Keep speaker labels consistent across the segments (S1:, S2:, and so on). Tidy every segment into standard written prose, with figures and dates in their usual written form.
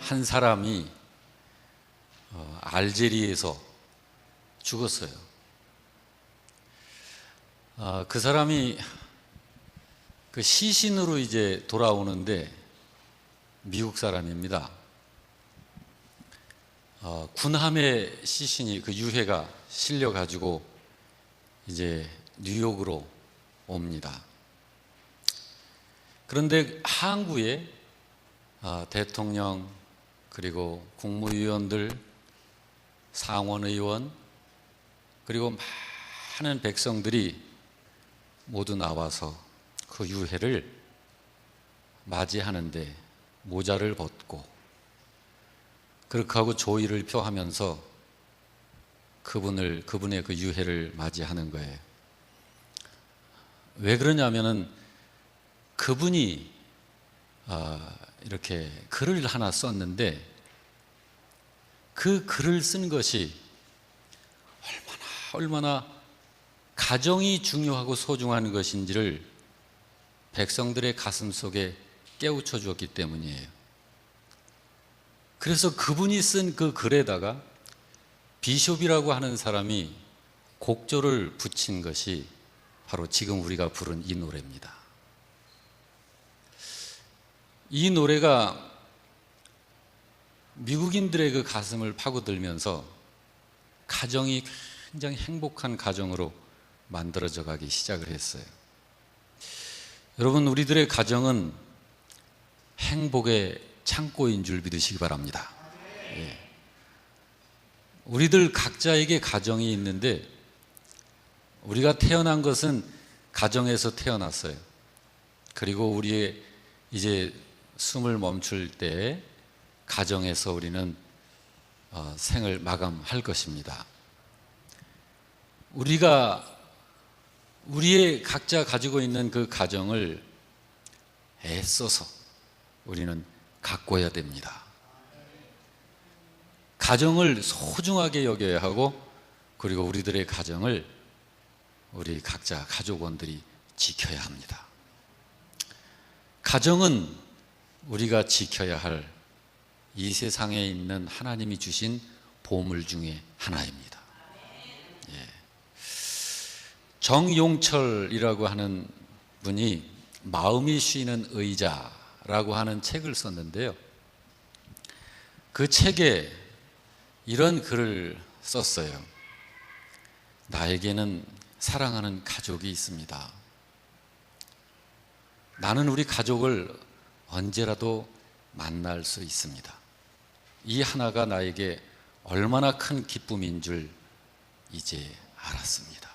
S1: 한 사람이 알제리에서 죽었어요. 그 사람이 그 시신으로 이제 돌아오는데 미국 사람입니다. 군함의 시신이 그 유해가 실려 가지고 이제 뉴욕으로 옵니다. 그런데 항구에 대통령 그리고 국무위원들, 상원의원 그리고 많은 백성들이 모두 나와서 그 유해를 맞이하는데 모자를 벗고 그렇게 하고 조의를 표하면서 그분의 그 유해를 맞이하는 거예요. 왜 그러냐면은 그분이 이렇게 글을 하나 썼는데 그 글을 쓴 것이 얼마나 가정이 중요하고 소중한 것인지를 백성들의 가슴 속에 깨우쳐 주었기 때문이에요. 그래서 그분이 쓴 그 글에다가 비숍이라고 하는 사람이 곡조를 붙인 것이 바로 지금 우리가 부른 이 노래입니다. 이 노래가 미국인들의 그 가슴을 파고들면서 가정이 굉장히 행복한 가정으로 만들어져 가기 시작을 했어요. 여러분, 우리들의 가정은 행복의 창고인 줄 믿으시기 바랍니다. 예. 우리들 각자에게 가정이 있는데 우리가 태어난 것은 가정에서 태어났어요. 그리고 우리의 이제 숨을 멈출 때 가정에서 우리는 생을 마감할 것입니다. 우리의 각자 가지고 있는 그 가정을 애써서 우리는 가꿔야 됩니다. 가정을 소중하게 여겨야 하고, 그리고 우리들의 가정을 우리 각자 가족원들이 지켜야 합니다. 가정은 우리가 지켜야 할 이 세상에 있는 하나님이 주신 보물 중에 하나입니다. 예. 정용철이라고 하는 분이 마음이 쉬는 의자라고 하는 책을 썼는데요. 그 책에 이런 글을 썼어요. 나에게는 사랑하는 가족이 있습니다. 나는 우리 가족을 언제라도 만날 수 있습니다. 이 하나가 나에게 얼마나 큰 기쁨인 줄 이제 알았습니다.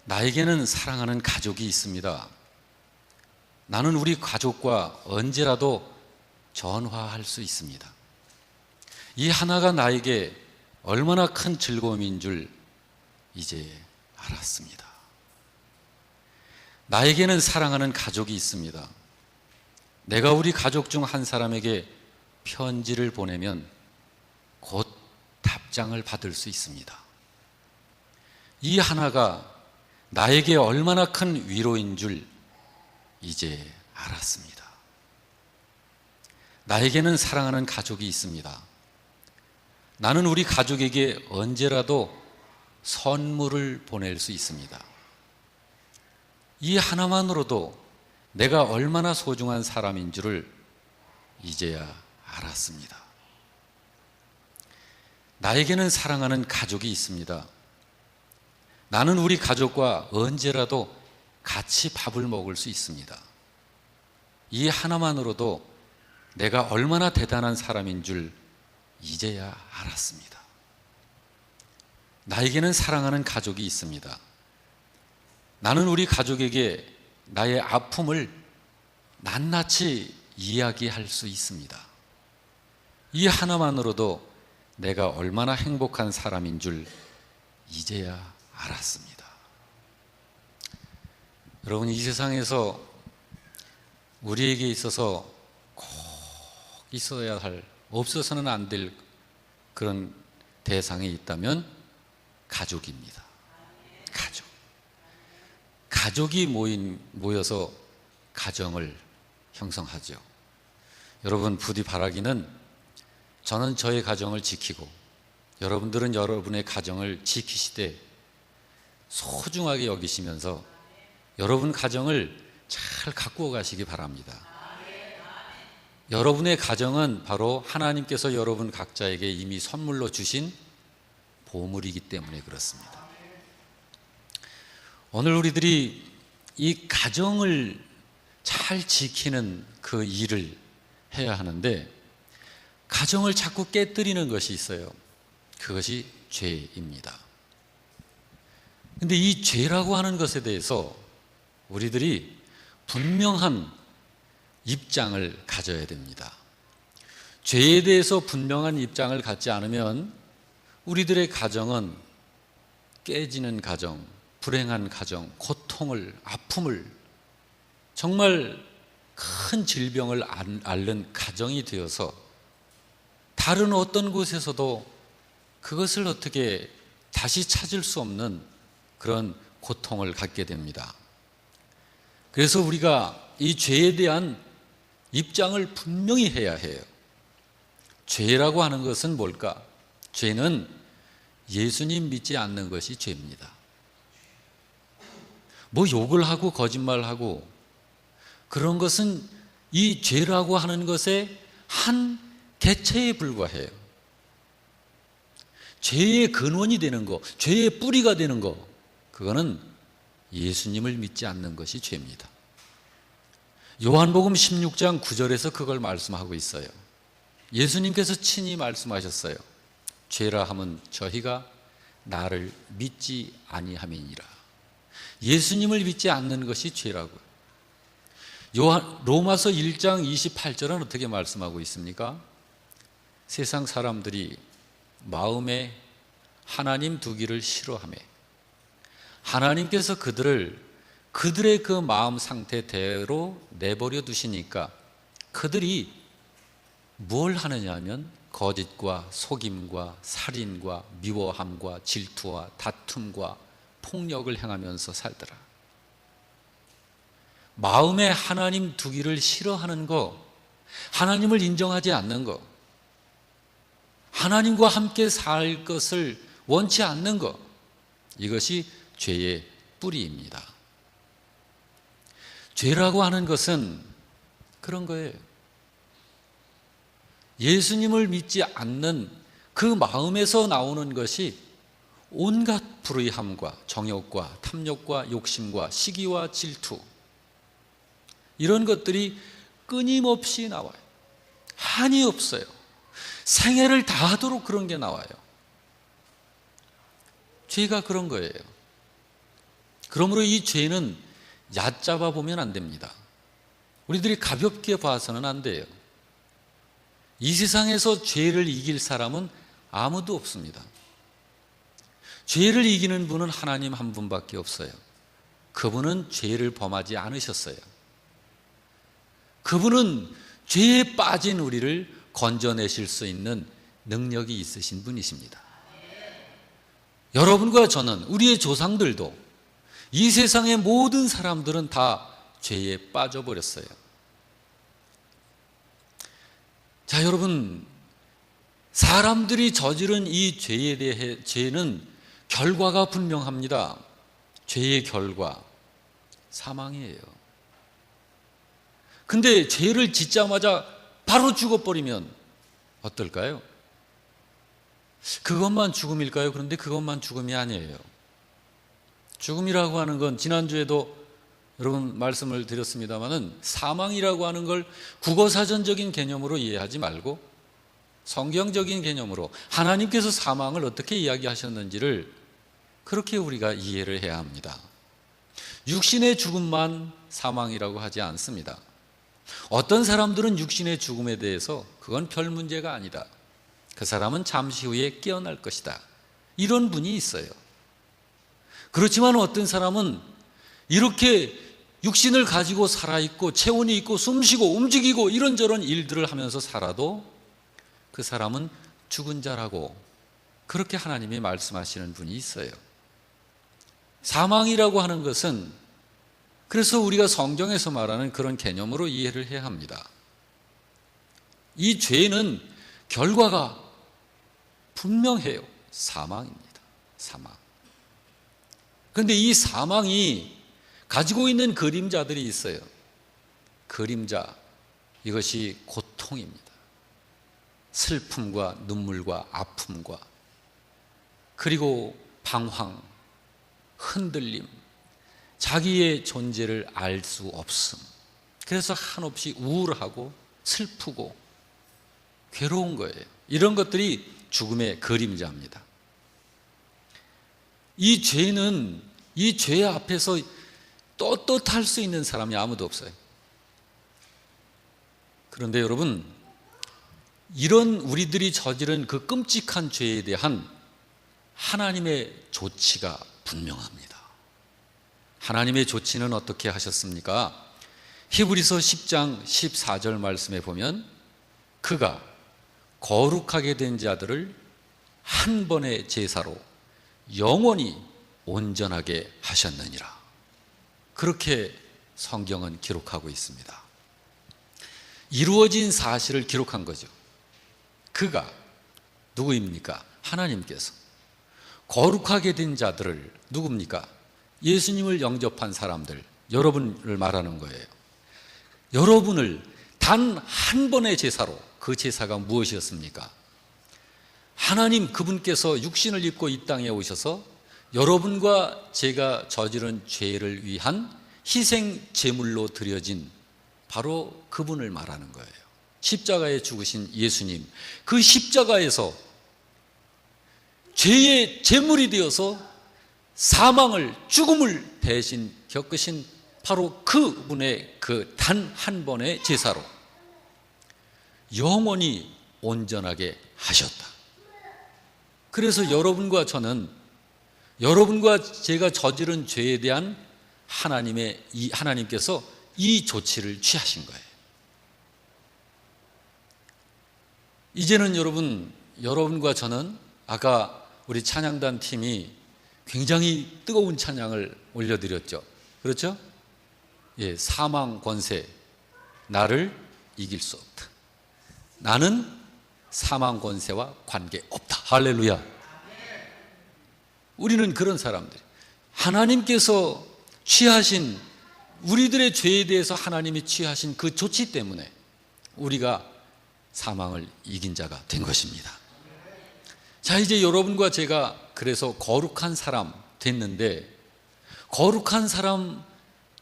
S1: 나에게는 사랑하는 가족이 있습니다. 나는 우리 가족과 언제라도 전화할 수 있습니다. 이 하나가 나에게 얼마나 큰 즐거움인 줄 이제 알았습니다. 나에게는 사랑하는 가족이 있습니다. 내가 우리 가족 중 한 사람에게 편지를 보내면 곧 답장을 받을 수 있습니다. 이 하나가 나에게 얼마나 큰 위로인 줄 이제 알았습니다. 나에게는 사랑하는 가족이 있습니다. 나는 우리 가족에게 언제라도 선물을 보낼 수 있습니다. 이 하나만으로도 내가 얼마나 소중한 사람인 줄을 이제야 알았습니다. 나에게는 사랑하는 가족이 있습니다. 나는 우리 가족과 언제라도 같이 밥을 먹을 수 있습니다. 이 하나만으로도 내가 얼마나 대단한 사람인 줄 이제야 알았습니다. 나에게는 사랑하는 가족이 있습니다. 나는 우리 가족에게 나의 아픔을 낱낱이 이야기할 수 있습니다. 이 하나만으로도 내가 얼마나 행복한 사람인 줄 이제야 알았습니다. 여러분, 이 세상에서 우리에게 있어서 꼭 있어야 할, 없어서는 안 될 그런 대상이 있다면 가족입니다. 가족이 모여서 가정을 형성하죠. 여러분 부디 바라기는 저는 저의 가정을 지키고 여러분들은 여러분의 가정을 지키시되 소중하게 여기시면서 여러분 가정을 잘 가꾸어 가시기 바랍니다. 여러분의 가정은 바로 하나님께서 여러분 각자에게 이미 선물로 주신 보물이기 때문에 그렇습니다. 오늘 우리들이 이 가정을 잘 지키는 그 일을 해야 하는데 가정을 자꾸 깨뜨리는 것이 있어요. 그것이 죄입니다. 근데 이 죄라고 하는 것에 대해서 우리들이 분명한 입장을 가져야 됩니다. 죄에 대해서 분명한 입장을 갖지 않으면 우리들의 가정은 깨지는 가정, 불행한 가정, 고통을, 아픔을, 정말 큰 질병을 앓는 가정이 되어서 다른 어떤 곳에서도 그것을 어떻게 다시 찾을 수 없는 그런 고통을 갖게 됩니다. 그래서 우리가 이 죄에 대한 입장을 분명히 해야 해요. 죄라고 하는 것은 뭘까? 죄는 예수님 믿지 않는 것이 죄입니다. 뭐 욕을 하고 거짓말하고 그런 것은 이 죄라고 하는 것의 한 개체에 불과해요. 죄의 근원이 되는 거, 죄의 뿌리가 되는 거, 그거는 예수님을 믿지 않는 것이 죄입니다. 요한복음 16장 9절에서 그걸 말씀하고 있어요. 예수님께서 친히 말씀하셨어요. 죄라 함은 저희가 나를 믿지 아니함이니라. 예수님을 믿지 않는 것이 죄라고요. 로마서 1장 28절은 어떻게 말씀하고 있습니까? 세상 사람들이 마음에 하나님 두기를 싫어하며 하나님께서 그들의 그 마음 상태대로 내버려 두시니까 그들이 뭘 하느냐 하면 거짓과 속임과 살인과 미워함과 질투와 다툼과 폭력을 행하면서 살더라. 마음에 하나님 두기를 싫어하는 거, 하나님을 인정하지 않는 거, 하나님과 함께 살 것을 원치 않는 것, 이것이 죄의 뿌리입니다. 죄라고 하는 것은 그런 거예요. 예수님을 믿지 않는 그 마음에서 나오는 것이 온갖 불의함과 정욕과 탐욕과 욕심과 시기와 질투, 이런 것들이 끊임없이 나와요. 한이 없어요. 생애를 다하도록 그런 게 나와요. 죄가 그런 거예요. 그러므로 이 죄는 얕잡아 보면 안 됩니다. 우리들이 가볍게 봐서는 안 돼요. 이 세상에서 죄를 이길 사람은 아무도 없습니다. 죄를 이기는 분은 하나님 한 분밖에 없어요. 그분은 죄를 범하지 않으셨어요. 그분은 죄에 빠진 우리를 건져내실 수 있는 능력이 있으신 분이십니다. 여러분과 저는, 우리의 조상들도, 이 세상의 모든 사람들은 다 죄에 빠져버렸어요. 자, 여러분, 사람들이 저지른 이 죄에 대해, 죄는 결과가 분명합니다. 죄의 결과, 사망이에요. 근데 죄를 짓자마자 바로 죽어버리면 어떨까요? 그것만 죽음일까요? 그런데 그것만 죽음이 아니에요. 죽음이라고 하는 건 지난주에도 여러분 말씀을 드렸습니다마는 사망이라고 하는 걸 국어사전적인 개념으로 이해하지 말고 성경적인 개념으로 하나님께서 사망을 어떻게 이야기하셨는지를 그렇게 우리가 이해를 해야 합니다. 육신의 죽음만 사망이라고 하지 않습니다. 어떤 사람들은 육신의 죽음에 대해서 그건 별 문제가 아니다. 그 사람은 잠시 후에 깨어날 것이다. 이런 분이 있어요. 그렇지만 어떤 사람은 이렇게 육신을 가지고 살아있고 체온이 있고 숨쉬고 움직이고 이런저런 일들을 하면서 살아도 그 사람은 죽은 자라고 그렇게 하나님이 말씀하시는 분이 있어요. 사망이라고 하는 것은 그래서 우리가 성경에서 말하는 그런 개념으로 이해를 해야 합니다. 이 죄는 결과가 분명해요. 사망입니다. 사망. 그런데 이 사망이 가지고 있는 그림자들이 있어요. 그림자, 이것이 고통입니다. 슬픔과 눈물과 아픔과, 그리고 방황, 흔들림, 자기의 존재를 알 수 없음. 그래서 한없이 우울하고 슬프고 괴로운 거예요. 이런 것들이 죽음의 그림자입니다. 이 죄는, 이 죄 앞에서 떳떳할 수 있는 사람이 아무도 없어요. 그런데 여러분, 이런 우리들이 저지른 그 끔찍한 죄에 대한 하나님의 조치가 분명합니다. 하나님의 조치는 어떻게 하셨습니까? 히브리서 10장 14절 말씀에 보면, 그가 거룩하게 된 자들을 한 번의 제사로 영원히 온전하게 하셨느니라. 그렇게 성경은 기록하고 있습니다. 이루어진 사실을 기록한 거죠. 그가 누구입니까? 하나님께서 거룩하게 된 자들을, 누굽니까? 예수님을 영접한 사람들, 여러분을 말하는 거예요. 여러분을 단 한 번의 제사로, 그 제사가 무엇이었습니까? 하나님 그분께서 육신을 입고 이 땅에 오셔서 여러분과 제가 저지른 죄를 위한 희생 제물로 드려진 바로 그분을 말하는 거예요. 십자가에 죽으신 예수님, 그 십자가에서 죄의 제물이 되어서 사망을, 죽음을 대신 겪으신 바로 그분의 그 단 한 번의 제사로 영원히 온전하게 하셨다. 그래서 여러분과 저는, 여러분과 제가 저지른 죄에 대한 하나님께서 이 조치를 취하신 거예요. 이제는 여러분과 저는, 아까 우리 찬양단 팀이 굉장히 뜨거운 찬양을 올려드렸죠. 그렇죠? 예, 사망 권세, 나를 이길 수 없다. 나는 사망 권세와 관계없다. 할렐루야. 우리는 그런 사람들, 하나님께서 취하신, 우리들의 죄에 대해서 하나님이 취하신 그 조치 때문에 우리가 사망을 이긴 자가 된 것입니다. 자, 이제 여러분과 제가 그래서 거룩한 사람 됐는데, 거룩한 사람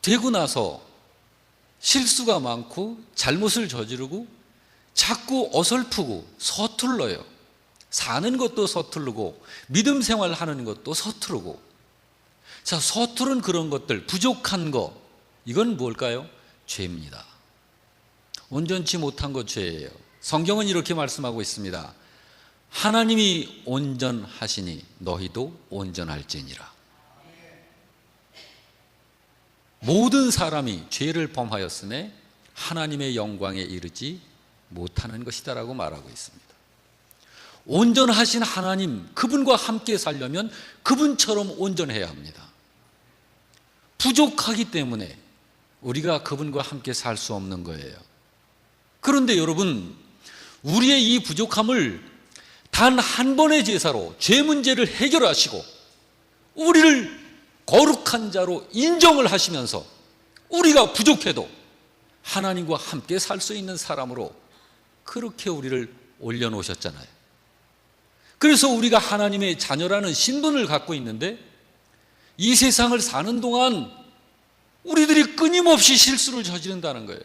S1: 되고 나서 실수가 많고 잘못을 저지르고 자꾸 어설프고 서툴러요. 사는 것도 서투르고 믿음 생활하는 것도 서투르고. 자, 서투른 그런 것들, 부족한 거, 이건 뭘까요? 죄입니다. 온전치 못한 것 죄예요. 성경은 이렇게 말씀하고 있습니다. 하나님이 온전하시니 너희도 온전할지니라. 모든 사람이 죄를 범하였음에 하나님의 영광에 이르지 못하는 것이다라고 말하고 있습니다. 온전하신 하나님, 그분과 함께 살려면 그분처럼 온전해야 합니다. 부족하기 때문에 우리가 그분과 함께 살 수 없는 거예요. 그런데 여러분, 우리의 이 부족함을 단 한 번의 제사로 죄 문제를 해결하시고 우리를 거룩한 자로 인정을 하시면서 우리가 부족해도 하나님과 함께 살 수 있는 사람으로 그렇게 우리를 올려놓으셨잖아요. 그래서 우리가 하나님의 자녀라는 신분을 갖고 있는데, 이 세상을 사는 동안 우리들이 끊임없이 실수를 저지른다는 거예요.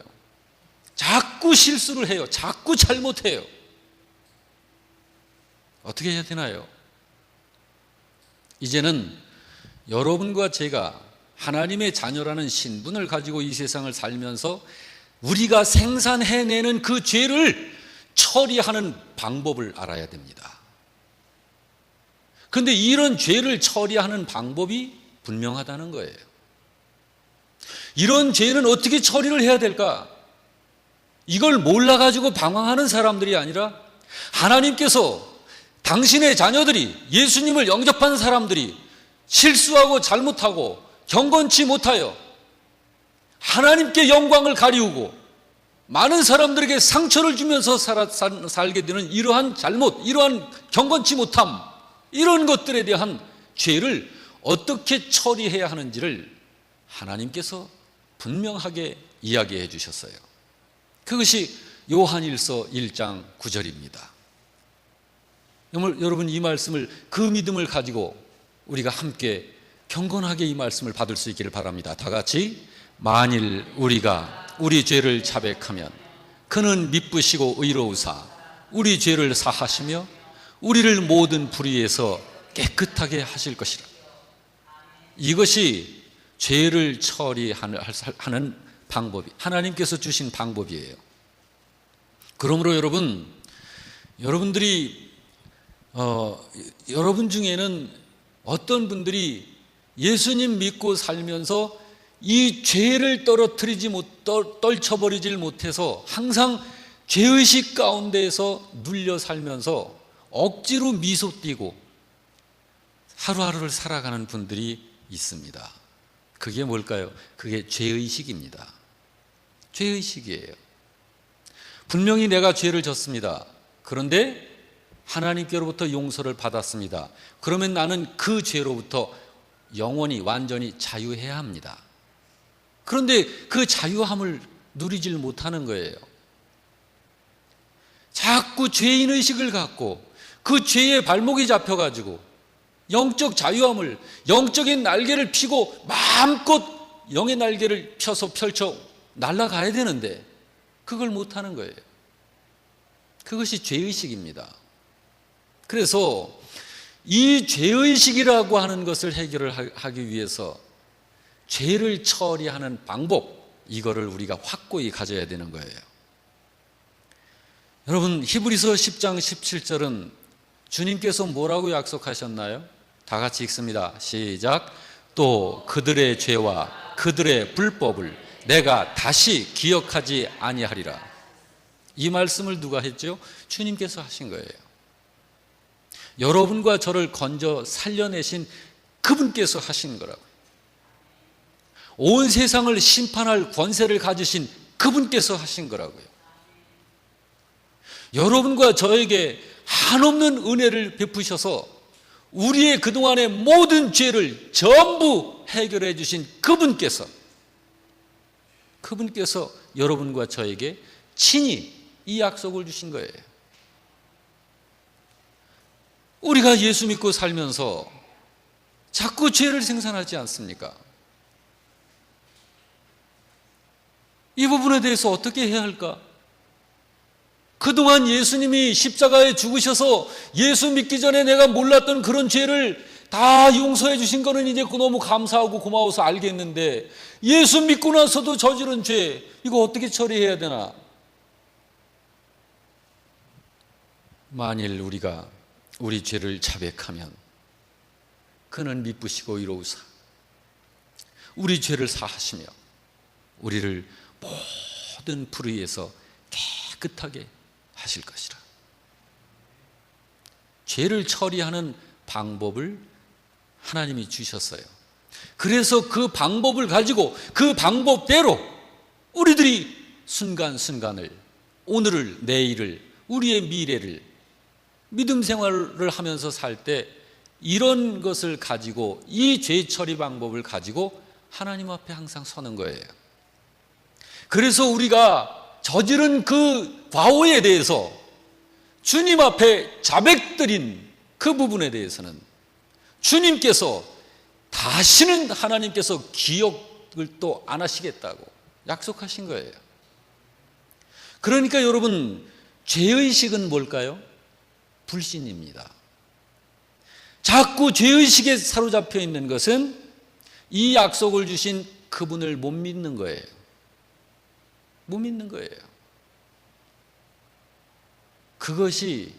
S1: 자꾸 실수를 해요. 자꾸 잘못해요. 어떻게 해야 되나요? 이제는 여러분과 제가 하나님의 자녀라는 신분을 가지고 이 세상을 살면서 우리가 생산해내는 그 죄를 처리하는 방법을 알아야 됩니다. 그런데 이런 죄를 처리하는 방법이 분명하다는 거예요. 이런 죄는 어떻게 처리를 해야 될까? 이걸 몰라가지고 방황하는 사람들이 아니라, 하나님께서 당신의 자녀들이, 예수님을 영접한 사람들이 실수하고 잘못하고 경건치 못하여 하나님께 영광을 가리우고 많은 사람들에게 상처를 주면서 살게 되는 이러한 잘못, 이러한 경건치 못함, 이런 것들에 대한 죄를 어떻게 처리해야 하는지를 하나님께서 분명하게 이야기해 주셨어요. 그것이 요한일서 1장 9절입니다. 여러분, 이 말씀을, 그 믿음을 가지고 우리가 함께 경건하게 이 말씀을 받을 수 있기를 바랍니다. 다 같이, 만일 우리가 우리 죄를 자백하면 그는 미쁘시고 의로우사 우리 죄를 사하시며 우리를 모든 불의에서 깨끗하게 하실 것이라. 이것이 죄를 처리하는 방법이, 하나님께서 주신 방법이에요. 그러므로 여러분들이 여러분 중에는 어떤 분들이 예수님 믿고 살면서 이 죄를 떨쳐버리질 못해서 항상 죄의식 가운데에서 눌려 살면서 억지로 미소 띠고 하루하루를 살아가는 분들이 있습니다. 그게 뭘까요? 그게 죄의식입니다. 죄의식이에요. 분명히 내가 죄를 졌습니다. 그런데 하나님께로부터 용서를 받았습니다. 그러면 나는 그 죄로부터 영원히 완전히 자유해야 합니다. 그런데 그 자유함을 누리질 못하는 거예요. 자꾸 죄인의식을 갖고 그 죄에 발목이 잡혀가지고 영적 자유함을, 영적인 날개를 피고 마음껏 영의 날개를 펼쳐 날아가야 되는데 그걸 못하는 거예요. 그것이 죄의식입니다. 그래서 이 죄의식이라고 하는 것을 해결하기 위해서 죄를 처리하는 방법, 이거를 우리가 확고히 가져야 되는 거예요. 여러분, 히브리서 10장 17절은 주님께서 뭐라고 약속하셨나요? 다 같이 읽습니다. 시작. 또 그들의 죄와 그들의 불법을 내가 다시 기억하지 아니하리라. 이 말씀을 누가 했죠? 주님께서 하신 거예요. 여러분과 저를 건져 살려내신 그분께서 하신 거라고요. 온 세상을 심판할 권세를 가지신 그분께서 하신 거라고요. 여러분과 저에게 한없는 은혜를 베푸셔서 우리의 그동안의 모든 죄를 전부 해결해 주신 그분께서 여러분과 저에게 친히 이 약속을 주신 거예요. 우리가 예수 믿고 살면서 자꾸 죄를 생산하지 않습니까? 이 부분에 대해서 어떻게 해야 할까? 그동안 예수님이 십자가에 죽으셔서 예수 믿기 전에 내가 몰랐던 그런 죄를 다 용서해 주신 거는 이제 너무 감사하고 고마워서 알겠는데, 예수 믿고 나서도 저지른 죄, 이거 어떻게 처리해야 되나? 만일 우리가 우리 죄를 자백하면 그는 미쁘시고 의로우사 우리 죄를 사하시며 우리를 모든 불의에서 깨끗하게 하실 것이라. 죄를 처리하는 방법을 하나님이 주셨어요. 그래서 그 방법을 가지고 그 방법대로 우리들이 순간순간을, 오늘을, 내일을, 우리의 미래를 믿음 생활을 하면서 살 때 이런 것을 가지고, 이 죄 처리 방법을 가지고 하나님 앞에 항상 서는 거예요. 그래서 우리가 저지른 그 과오에 대해서 주님 앞에 자백드린 그 부분에 대해서는 주님께서 다시는, 하나님께서 기억을 또 안 하시겠다고 약속하신 거예요. 그러니까 여러분, 죄의식은 뭘까요? 불신입니다. 자꾸 죄의식에 사로잡혀 있는 것은 이 약속을 주신 그분을 못 믿는 거예요. 못 믿는 거예요. 그것이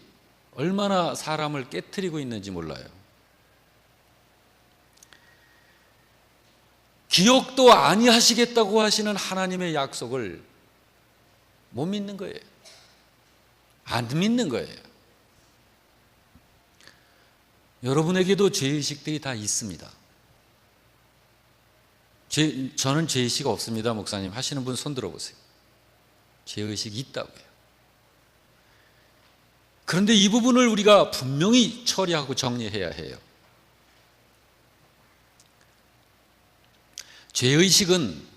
S1: 얼마나 사람을 깨트리고 있는지 몰라요. 기억도 아니하시겠다고 하시는 하나님의 약속을 못 믿는 거예요. 안 믿는 거예요. 여러분에게도 죄의식들이 다 있습니다. 저는 죄의식 없습니다, 목사님 하시는 분 손 들어보세요. 죄의식이 있다고요. 그런데 이 부분을 우리가 분명히 처리하고 정리해야 해요. 죄의식은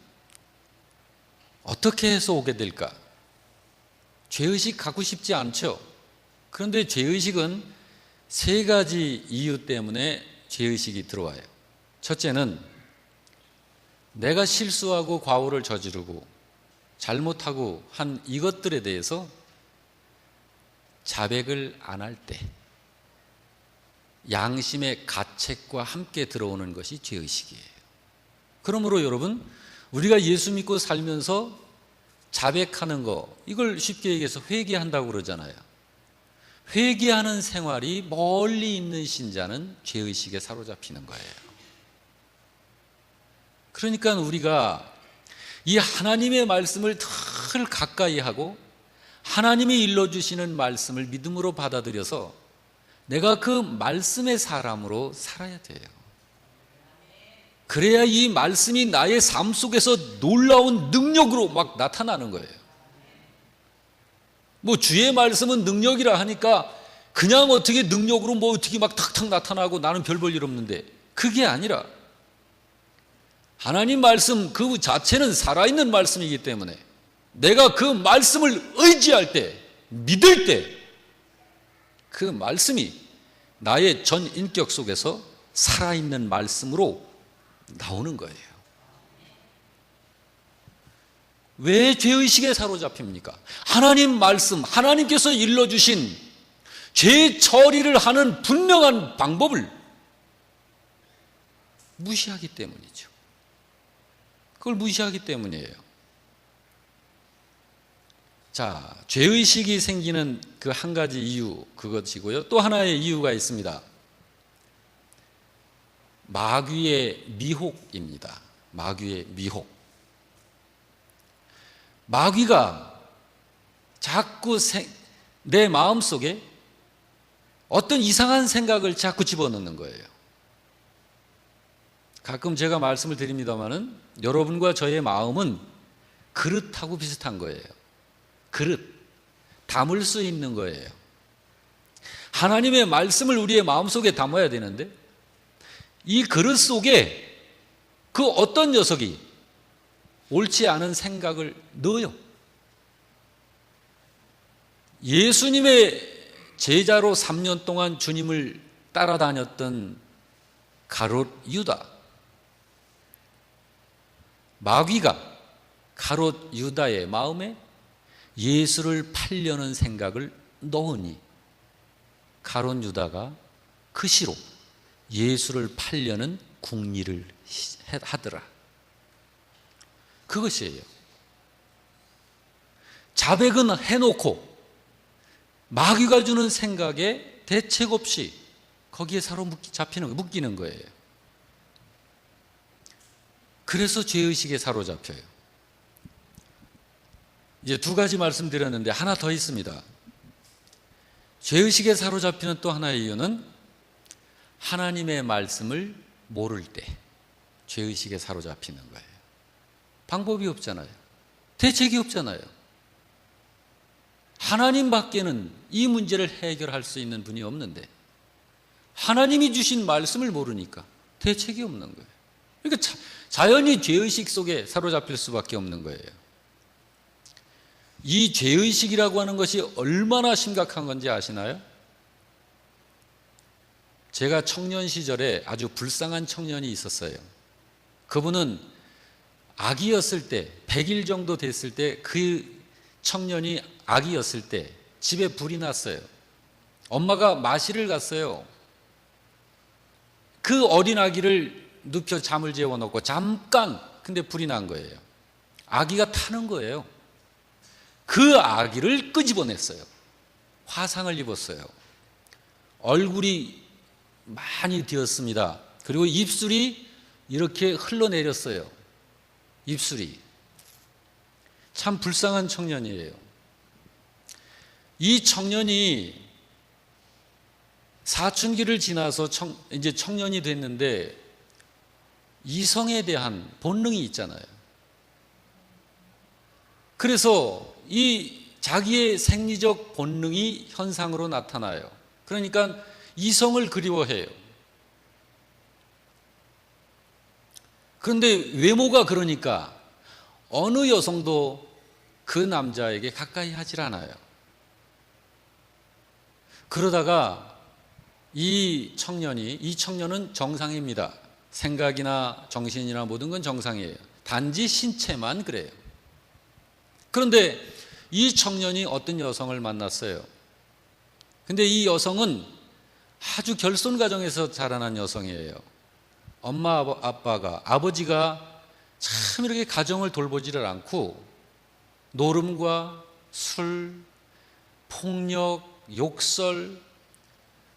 S1: 어떻게 해서 오게 될까? 죄의식 갖고 싶지 않죠. 그런데 죄의식은 세 가지 이유 때문에 죄의식이 들어와요. 첫째는 내가 실수하고 과오를 저지르고 잘못하고 한 이것들에 대해서 자백을 안 할 때 양심의 가책과 함께 들어오는 것이 죄의식이에요. 그러므로 여러분, 우리가 예수 믿고 살면서 자백하는 거, 이걸 쉽게 얘기해서 회개한다고 그러잖아요. 회개하는 생활이 멀리 있는 신자는 죄의식에 사로잡히는 거예요. 그러니까 우리가 이 하나님의 말씀을 늘 가까이 하고 하나님이 일러주시는 말씀을 믿음으로 받아들여서 내가 그 말씀의 사람으로 살아야 돼요. 그래야 이 말씀이 나의 삶 속에서 놀라운 능력으로 막 나타나는 거예요. 뭐 주의 말씀은 능력이라 하니까 그냥 어떻게 능력으로 뭐 어떻게 막 탁탁 나타나고 나는 별 볼 일 없는데, 그게 아니라 하나님 말씀 그 자체는 살아있는 말씀이기 때문에 내가 그 말씀을 의지할 때, 믿을 때 그 말씀이 나의 전 인격 속에서 살아있는 말씀으로 나오는 거예요. 왜 죄의식에 사로잡힙니까? 하나님 말씀, 하나님께서 일러주신 죄 처리를 하는 분명한 방법을 무시하기 때문이죠. 그걸 무시하기 때문이에요. 자, 죄의식이 생기는 그 한 가지 이유, 그것이고요. 또 하나의 이유가 있습니다. 마귀의 미혹입니다. 마귀의 미혹. 마귀가 자꾸 내 마음속에 어떤 이상한 생각을 자꾸 집어넣는 거예요. 가끔 제가 말씀을 드립니다마는 여러분과 저의 마음은 그릇하고 비슷한 거예요. 그릇, 담을 수 있는 거예요. 하나님의 말씀을 우리의 마음속에 담아야 되는데 이 그릇 속에 그 어떤 녀석이 옳지 않은 생각을 넣어요. 예수님의 제자로 3년 동안 주님을 따라다녔던 가롯 유다, 마귀가 가롯 유다의 마음에 예수를 팔려는 생각을 넣으니 가롯 유다가 그 시로 예수를 팔려는 궁리를 하더라. 그것이에요. 자백은 해놓고 마귀가 주는 생각에 대책 없이 거기에 묶이는 거예요. 그래서 죄의식에 사로잡혀요. 이제 두 가지 말씀드렸는데 하나 더 있습니다. 죄의식에 사로잡히는 또 하나의 이유는 하나님의 말씀을 모를 때 죄의식에 사로잡히는 거예요. 방법이 없잖아요. 대책이 없잖아요. 하나님밖에는 이 문제를 해결할 수 있는 분이 없는데 하나님이 주신 말씀을 모르니까 대책이 없는 거예요. 그러니까 자연히 죄의식 속에 사로잡힐 수밖에 없는 거예요. 이 죄의식이라고 하는 것이 얼마나 심각한 건지 아시나요? 제가 청년 시절에 아주 불쌍한 청년이 있었어요. 그분은 아기였을 때, 100일 정도 됐을 때, 그 청년이 아기였을 때 집에 불이 났어요. 엄마가 마실을 갔어요. 그 어린 아기를 눕혀 잠을 재워놓고 잠깐, 근데 불이 난 거예요. 아기가 타는 거예요. 그 아기를 끄집어냈어요. 화상을 입었어요. 얼굴이 많이 뒤었습니다. 그리고 입술이 이렇게 흘러내렸어요. 입술이. 참 불쌍한 청년이에요. 이 청년이 사춘기를 지나서 이제 청년이 됐는데 이성에 대한 본능이 있잖아요. 그래서 이 자기의 생리적 본능이 현상으로 나타나요. 그러니까 이성을 그리워해요. 그런데 외모가 그러니까 어느 여성도 그 남자에게 가까이 하질 않아요. 그러다가 이 청년은 정상입니다. 생각이나 정신이나 모든 건 정상이에요. 단지 신체만 그래요. 그런데 이 청년이 어떤 여성을 만났어요. 근데 이 여성은 아주 결손 가정에서 자라난 여성이에요. 엄마 아빠가, 아버지가 참 이렇게 가정을 돌보지를 않고 노름과 술, 폭력, 욕설,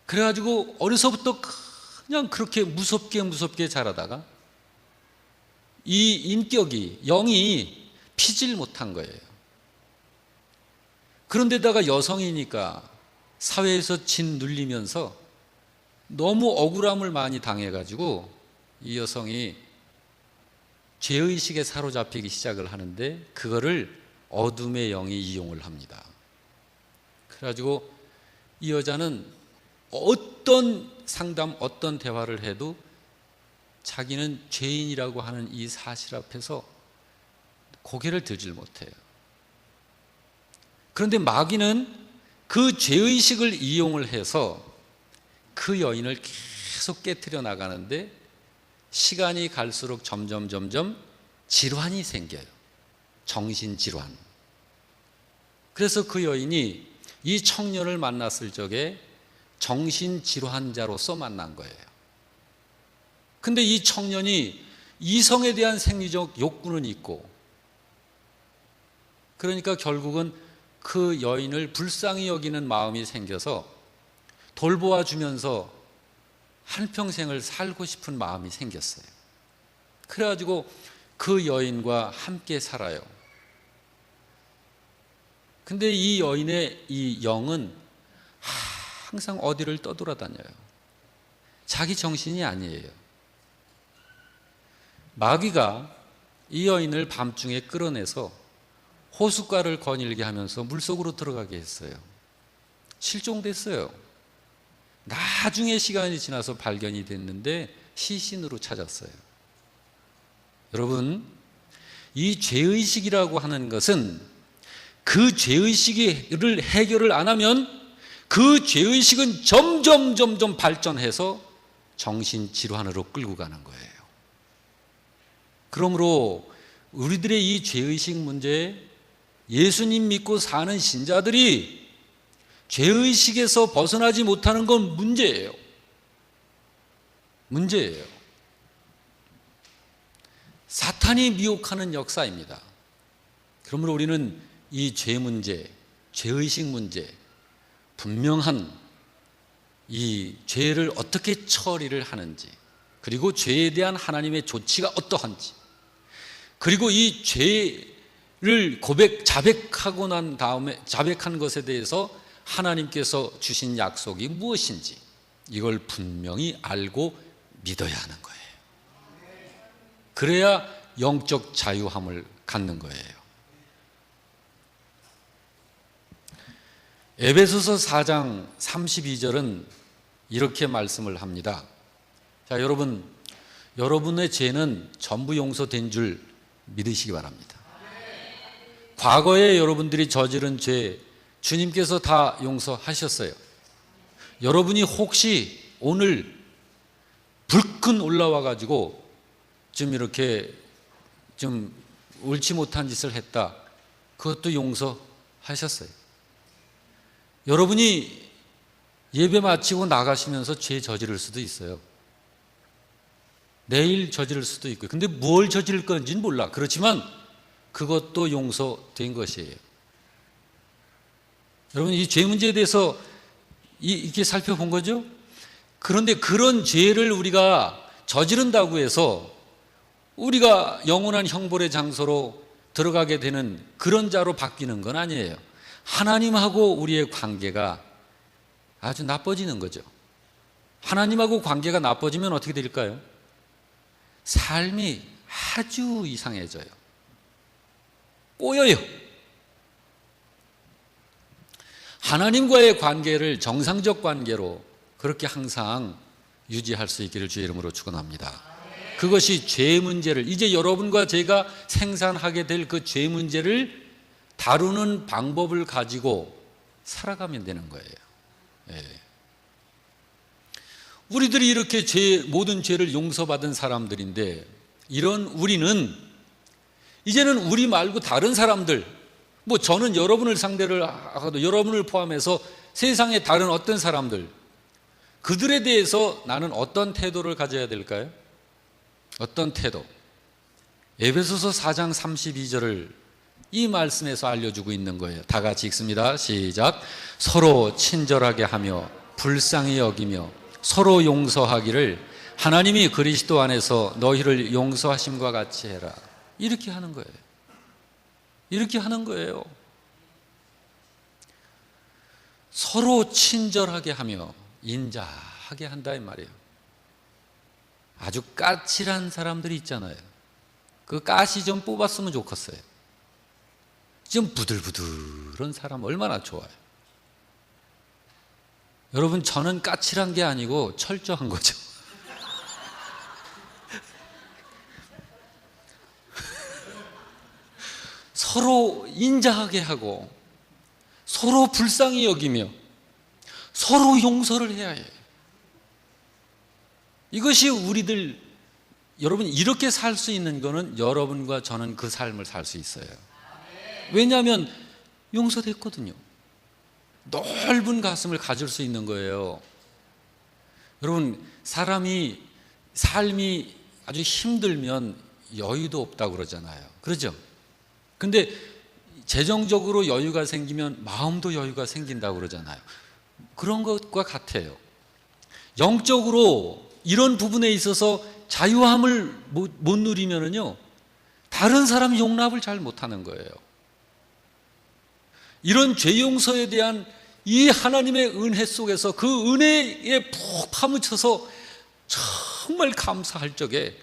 S1: 그래가지고 어려서부터 그냥 그렇게 무섭게 자라다가 이 인격이, 영이 피질 못한 거예요. 그런데다가 여성이니까 사회에서 짓눌리면서 너무 억울함을 많이 당해가지고 이 여성이 죄의식에 사로잡히기 시작을 하는데 그거를 어둠의 영이 이용을 합니다. 그래가지고 이 여자는 어떤 상담, 어떤 대화를 해도 자기는 죄인이라고 하는 이 사실 앞에서 고개를 들질 못해요. 그런데 마귀는 그 죄의식을 이용을 해서 그 여인을 계속 깨트려 나가는데 시간이 갈수록 점점 질환이 생겨요. 정신질환. 그래서 그 여인이 이 청년을 만났을 적에 정신질환자로서 만난 거예요. 근데 이 청년이 이성에 대한 생리적 욕구는 있고, 그러니까 결국은 그 여인을 불쌍히 여기는 마음이 생겨서 돌보아 주면서 한평생을 살고 싶은 마음이 생겼어요. 그래가지고 그 여인과 함께 살아요. 근데 이 여인의 이 영은 항상 어디를 떠돌아다녀요. 자기 정신이 아니에요. 마귀가 이 여인을 밤중에 끌어내서 호숫가를 거닐게 하면서 물속으로 들어가게 했어요. 실종됐어요. 나중에 시간이 지나서 발견이 됐는데 시신으로 찾았어요. 여러분, 이 죄의식이라고 하는 것은 그 죄의식을 해결을 안 하면 그 죄의식은 점점 발전해서 정신질환으로 끌고 가는 거예요. 그러므로 우리들의 이 죄의식 문제, 예수님 믿고 사는 신자들이 죄의식에서 벗어나지 못하는 건 문제예요. 사탄이 미혹하는 역사입니다. 그러므로 우리는 이 죄 문제, 죄의식 문제, 분명한 이 죄를 어떻게 처리를 하는지, 그리고 죄에 대한 하나님의 조치가 어떠한지, 그리고 이 죄를 자백하고 난 다음에 자백한 것에 대해서 하나님께서 주신 약속이 무엇인지 이걸 분명히 알고 믿어야 하는 거예요. 그래야 영적 자유함을 갖는 거예요. 에베소서 4장 32절은 이렇게 말씀을 합니다. 자, 여러분의 죄는 전부 용서된 줄 믿으시기 바랍니다. 과거에 여러분들이 저지른 죄 주님께서 다 용서하셨어요. 여러분이 혹시 오늘 불끈 올라와 가지고 좀 이렇게 좀 옳지 못한 짓을 했다, 그것도 용서하셨어요. 여러분이 예배 마치고 나가시면서 죄 저지를 수도 있어요. 내일 저지를 수도 있고요. 근데 뭘 저지를 건지는 몰라. 그렇지만 그것도 용서된 것이에요. 여러분, 이 죄 문제에 대해서 이렇게 살펴본 거죠? 그런데 그런 죄를 우리가 저지른다고 해서 우리가 영원한 형벌의 장소로 들어가게 되는 그런 자로 바뀌는 건 아니에요. 하나님하고 우리의 관계가 아주 나빠지는 거죠. 하나님하고 관계가 나빠지면 어떻게 될까요? 삶이 아주 이상해져요. 꼬여요. 하나님과의 관계를 정상적 관계로 그렇게 항상 유지할 수 있기를 주의 이름으로 축원합니다. 그것이 죄 문제를, 이제 여러분과 제가 생산하게 될 그 죄 문제를 다루는 방법을 가지고 살아가면 되는 거예요. 예. 우리들이 이렇게 모든 죄를 용서받은 사람들인데, 이런 우리는 이제는 우리 말고 다른 사람들, 저는 여러분을 상대를 하고도 여러분을 포함해서 세상의 다른 어떤 사람들, 그들에 대해서 나는 어떤 태도를 가져야 될까요? 어떤 태도? 에베소서 4장 32절을 이 말씀에서 알려주고 있는 거예요. 다 같이 읽습니다. 시작. 서로 친절하게 하며 불쌍히 여기며 서로 용서하기를 하나님이 그리스도 안에서 너희를 용서하심과 같이 해라. 이렇게 하는 거예요. 이렇게 하는 거예요. 서로 친절하게 하며 인자하게 한다 이 말이에요. 아주 까칠한 사람들이 있잖아요. 그 가시 좀 뽑았으면 좋겠어요. 좀 부들부들한 사람 얼마나 좋아요. 여러분, 저는 까칠한 게 아니고 철저한 거죠. 서로 인자하게 하고 서로 불쌍히 여기며 서로 용서를 해야 해요. 이것이 우리들, 여러분, 이렇게 살 수 있는 거는 여러분과 저는 그 삶을 살 수 있어요. 왜냐하면 용서됐거든요. 넓은 가슴을 가질 수 있는 거예요. 여러분, 삶이 아주 힘들면 여유도 없다고 그러잖아요. 그렇죠? 근데 재정적으로 여유가 생기면 마음도 여유가 생긴다고 그러잖아요. 그런 것과 같아요. 영적으로 이런 부분에 있어서 자유함을 못 누리면은요, 다른 사람 용납을 잘 못하는 거예요. 이런 죄 용서에 대한 이 하나님의 은혜 속에서 그 은혜에 푹 파묻혀서 정말 감사할 적에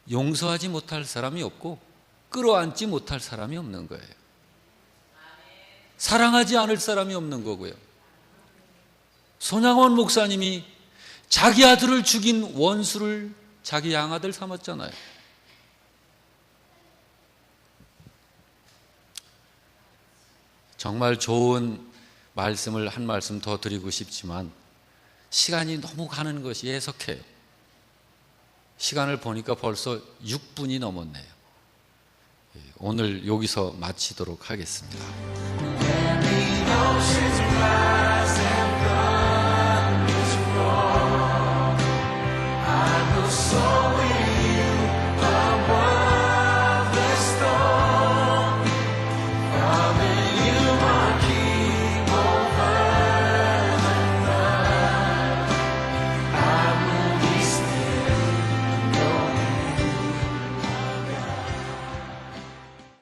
S1: 용서하지 못할 사람이 없고 끌어안지 못할 사람이 없는 거예요. 사랑하지 않을 사람이 없는 거고요. 손양원 목사님이 자기 아들을 죽인 원수를 자기 양아들 삼았잖아요. 정말 좋은 말씀을 한 말씀 더 드리고 싶지만 시간이 너무 가는 것이 애석해요. 시간을 보니까 벌써 6분이 넘었네요. 오늘 여기서 마치도록 하겠습니다.